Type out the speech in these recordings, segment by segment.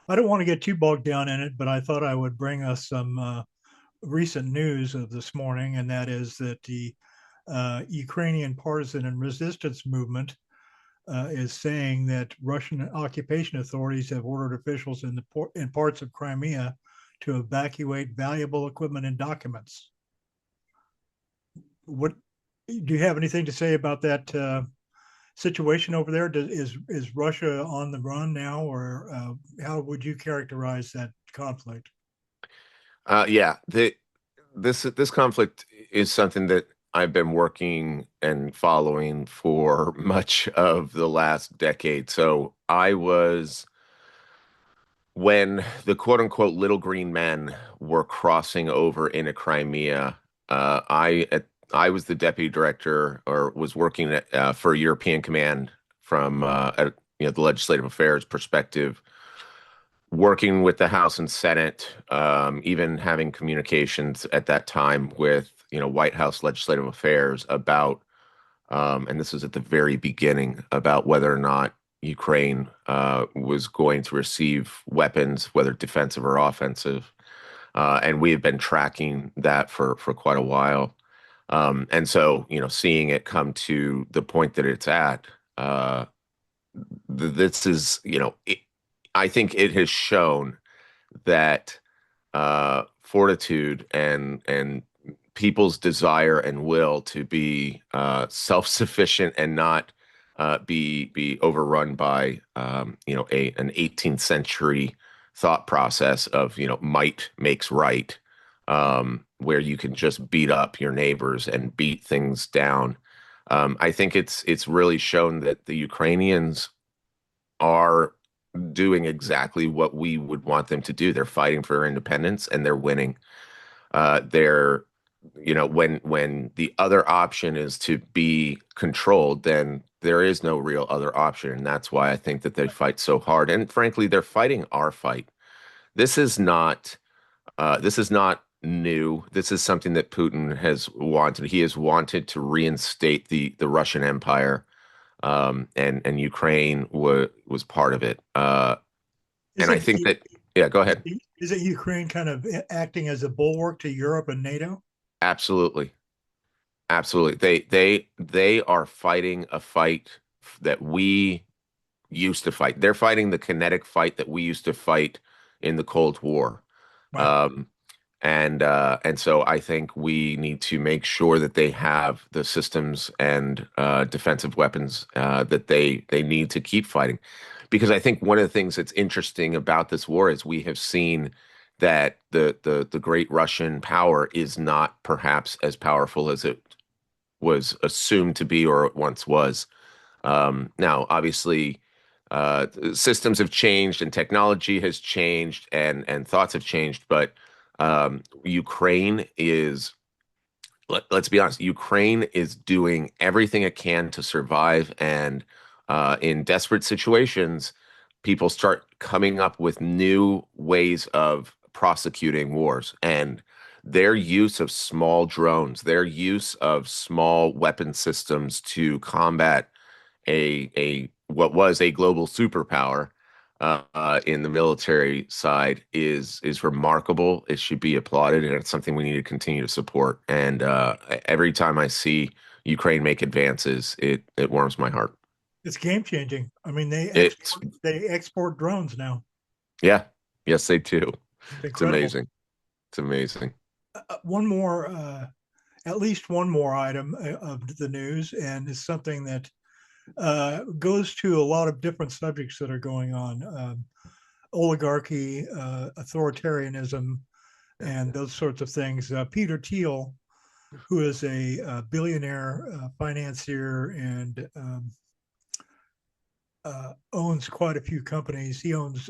I don't want to get too bogged down in it, but I thought I would bring us some recent news of this morning, and that is that the Ukrainian partisan and resistance movement is saying that Russian occupation authorities have ordered officials in parts of Crimea to evacuate valuable equipment and documents. What do you have anything to say about that situation over there? Is Russia on the run now, or how would you characterize that conflict? Yeah, this conflict is something that I've been working and following for much of the last decade. So I was when the quote unquote little green men were crossing over into Crimea. I was the deputy director or was working for European Command from the legislative affairs perspective, working with the House and Senate, even having communications at that time with White House legislative affairs about, and this was at the very beginning, about whether or not Ukraine was going to receive weapons, whether defensive or offensive, and we have been tracking that for quite a while. And so, seeing it come to the point that it's at, uh, this is, I think it has shown that fortitude and people's desire and will to be self-sufficient and not be overrun by an 18th century thought process of might makes right, where you can just beat up your neighbors and beat things down. I think it's really shown that the Ukrainians are doing exactly what we would want them to do. They're fighting for independence and they're winning. They're, when the other option is to be controlled, then there is no real other option. And that's why I think that they fight so hard. And frankly, they're fighting our fight. This is not, this is not new. This is something that Putin has wanted. He has wanted to reinstate the Russian Empire, and Ukraine was part of it. And I Isn't think that, yeah, go ahead. isn't Ukraine kind of acting as a bulwark to Europe and NATO? Absolutely, absolutely. They are fighting a fight that we used to fight. They're fighting the kinetic fight that we used to fight in the Cold War. Right. Um, and so I think we need to make sure that they have the systems and defensive weapons that they need to keep fighting. Because I think one of the things that's interesting about this war is we have seen that the great Russian power is not perhaps as powerful as it was assumed to be or it once was. Now, obviously, systems have changed and technology has changed and thoughts have changed, but Ukraine is, let's be honest, Ukraine is doing everything it can to survive. And in desperate situations, people start coming up with new ways of prosecuting wars. And their use of small drones, their use of small weapon systems to combat a what was a global superpower in the military side is remarkable. It should be applauded, and it's something we need to continue to support. And every time I see Ukraine make advances, it warms my heart. It's game changing. I mean, It's they export drones now. yeah, yes, they do. It's It's incredible. amazing. It's amazing. One more, at least one more item of the news, and it's something that goes to a lot of different subjects that are going on. Oligarchy, authoritarianism, Yeah. and those sorts of things. Peter Thiel, who is a billionaire financier and owns quite a few companies. He owns,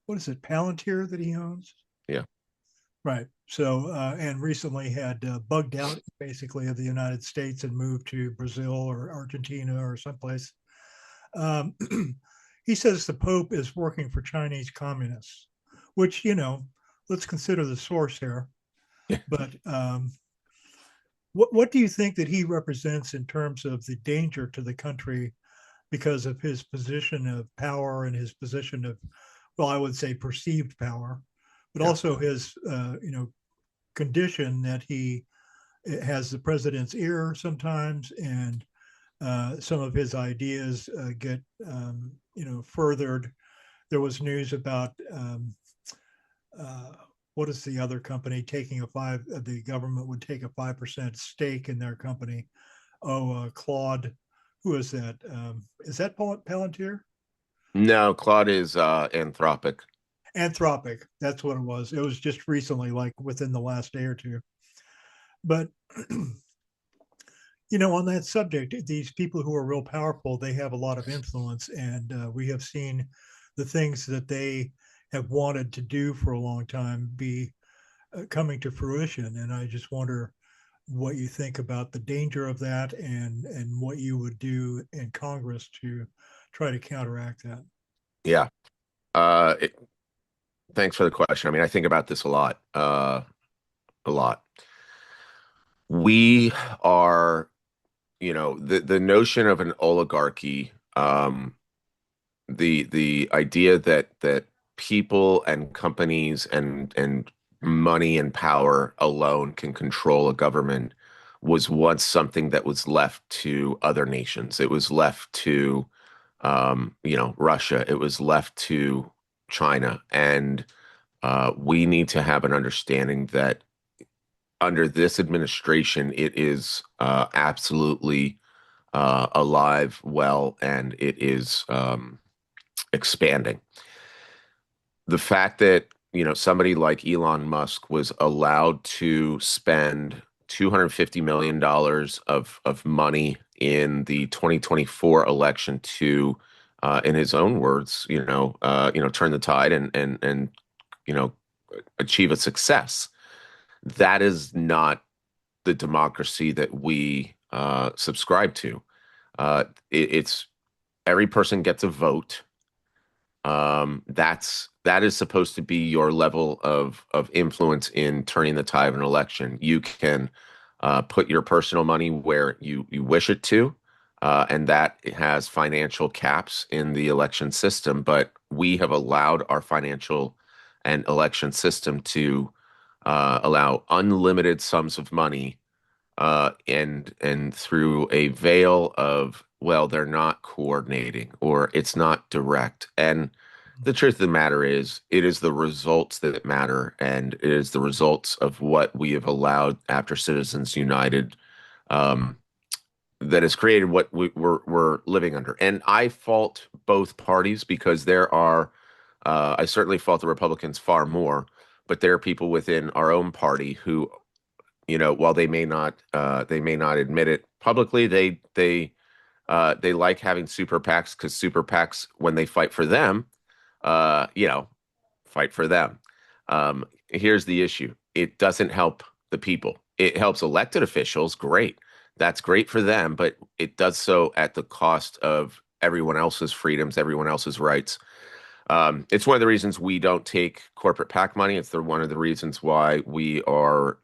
what is it, Palantir that he owns? Yeah. Right. So, and recently had bugged out basically of the United States and moved to Brazil or Argentina or someplace. Um, he says the Pope is working for Chinese communists, which, let's consider the source here. Yeah. But what do you think that he represents in terms of the danger to the country because of his position of power and his position of, well, I would say perceived power, but Yeah. also his, condition that he has the president's ear sometimes, and some of his ideas get, furthered. There was news about uh, what is the other company taking a five? The government would take a 5% stake in their company. Oh, Claude, who is that? Is that Palantir? No, Claude is Anthropic. Anthropic. That's what it was. It was just recently, like within the last day or two. But on that subject, these people who are real powerful, they have a lot of influence, and we have seen the things that they have wanted to do for a long time be coming to fruition. And I just wonder what you think about the danger of that, and what you would do in Congress to try to counteract that. Yeah. Thanks for the question. I mean, I think about this a lot. A lot. We are, the notion of an oligarchy, the idea that people and companies and money and power alone can control a government was once something that was left to other nations. It was left to, Russia. It was left to China. And we need to have an understanding that under this administration, it is absolutely alive, well, and it is expanding. The fact that, somebody like Elon Musk was allowed to spend $250 million of money in the 2024 election to, in his own words, turn the tide and you know, achieve a success. That is not the democracy that we subscribe to. It's every person gets a vote. That is supposed to be your level of influence in turning the tide of an election. You can put your personal money where you wish it to, and that has financial caps in the election system. But we have allowed our financial and election system to allow unlimited sums of money and through a veil of, well, they're not coordinating or it's not direct. And the truth of the matter is, it is the results that matter, and it is the results of what we have allowed after Citizens United um, that has created what we're living under. And I fault both parties because I certainly fault the Republicans far more, but there are people within our own party who, while they may not admit it publicly, they like having super PACs because super PACs, when they fight for them, fight for them. Here's the issue: it doesn't help the people. It helps elected officials, great. That's great for them, but it does so at the cost of everyone else's freedoms, everyone else's rights. It's one of the reasons we don't take corporate PAC money. It's one of the reasons why we are,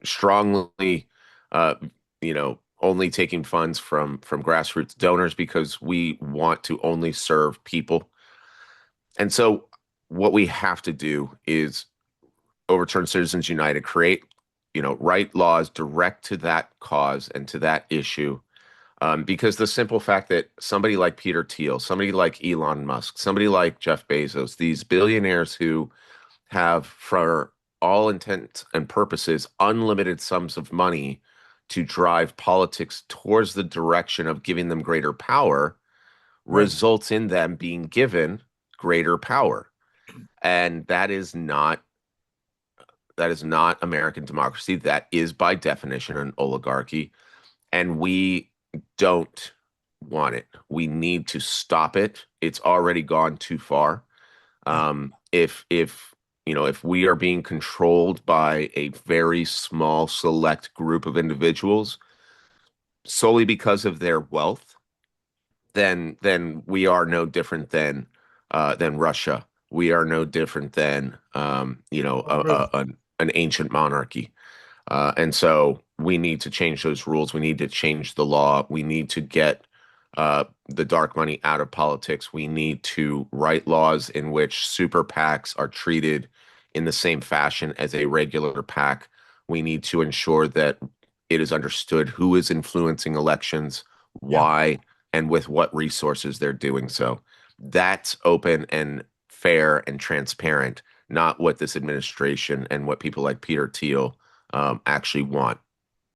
strongly, uh, only taking funds from grassroots donors because we want to only serve people. And so, what we have to do is overturn Citizens United, create, write laws direct to that cause and to that issue. Because the simple fact that somebody like Peter Thiel, somebody like Elon Musk, somebody like Jeff Bezos, these billionaires who have, for all intents and purposes, unlimited sums of money to drive politics towards the direction of giving them greater power, Right. results in them being given greater power. And that is not American democracy. That is by definition an oligarchy. And we don't want it. We need to stop it. It's already gone too far. Yeah. If we are being controlled by a very small select group of individuals solely because of their wealth, then we are no different than Russia. We are no different than Really. an ancient monarchy. And so we need to change those rules. We need to change the law. We need to get the dark money out of politics. We need to write laws in which super PACs are treated in the same fashion as a regular PAC. We need to ensure that it is understood who is influencing elections, Yeah. why, and with what resources they're doing so. That's open and fair and transparent, not what this administration and what people like Peter Thiel actually want.